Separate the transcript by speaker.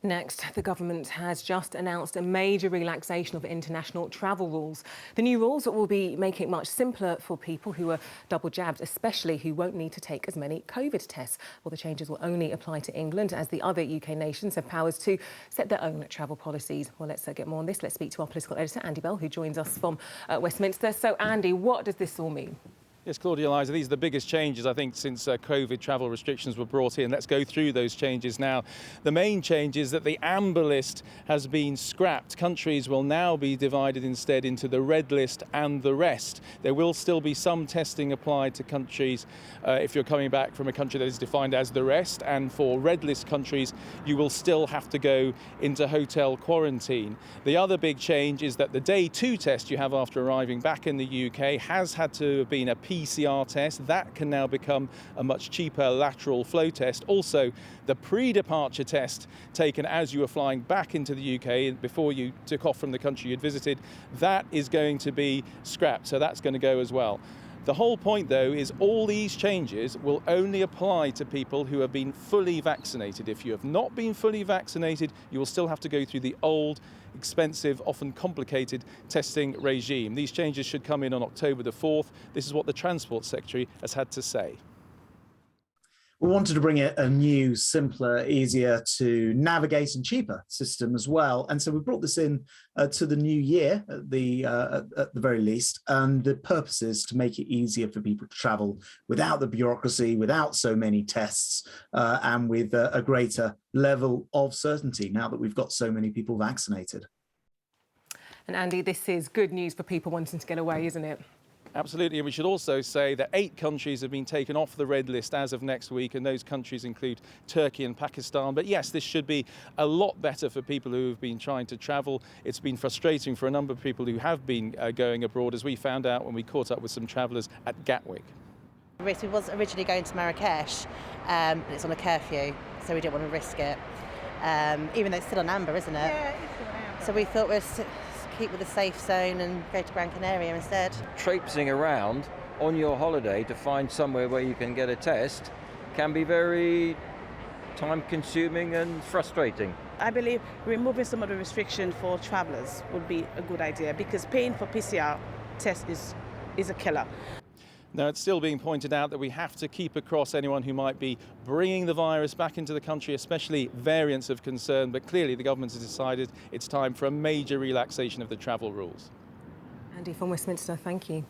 Speaker 1: Next, the government has just announced a major relaxation of international travel rules. The new rules will be making it much simpler for people who are double jabbed, especially who won't need to take as many COVID tests. Well, the changes will only apply to England, as the other UK nations have powers to set their own travel policies. Well, let's get more on this. Let's speak to our political editor, Andy Bell, who joins us from Westminster. So, Andy, what does this all mean?
Speaker 2: Yes, Claudia, Eliza, these are the biggest changes, I think, since COVID travel restrictions were brought in. Let's go through those changes now. The main change is that the amber list has been scrapped. Countries will now be divided instead into the red list and the rest. There will still be some testing applied to countries if you're coming back from a country that is defined as the rest. And for red list countries, you will still have to go into hotel quarantine. The other big change is that the day 2 test you have after arriving back in the UK has had to have been a PCR test. That can now become a much cheaper lateral flow test. Also, the pre-departure test taken as you were flying back into the UK before you took off from the country you'd visited, that is going to be scrapped, so that's going to go as well. The whole point, though, is all these changes will only apply to people who have been fully vaccinated. If you have not been fully vaccinated, you will still have to go through the old, expensive, often complicated testing regime. These changes should come in on October the 4th. This is what the Transport Secretary has had to say.
Speaker 3: We wanted to bring a new, simpler, easier to navigate and cheaper system as well. And so we brought this in to the new year at the very least. And the purpose is to make it easier for people to travel without the bureaucracy, without so many tests, and with a greater level of certainty now that we've got so many people vaccinated.
Speaker 1: And Andy, this is good news for people wanting to get away, isn't it?
Speaker 2: Absolutely, and we should also say that 8 countries have been taken off the red list as of next week, and those countries include Turkey and Pakistan. But yes, this should be a lot better for people who have been trying to travel. It's been frustrating for a number of people who have been going abroad, as we found out when we caught up with some travellers at Gatwick.
Speaker 4: We was originally going to Marrakesh, but it's on a curfew, so we didn't want to risk it. Even though it's still on amber, isn't it?
Speaker 5: Yeah, it's still on amber.
Speaker 4: So we thought we'd keep with the safe zone and go to Gran Canaria instead.
Speaker 6: Traipsing around on your holiday to find somewhere where you can get a test can be very time-consuming and frustrating.
Speaker 5: I believe removing some of the restriction for travellers would be a good idea, because paying for PCR test is a killer.
Speaker 2: Now, it's still being pointed out that we have to keep across anyone who might be bringing the virus back into the country, especially variants of concern. But clearly, the government has decided it's time for a major relaxation of the travel rules.
Speaker 1: Andy from Westminster, thank you.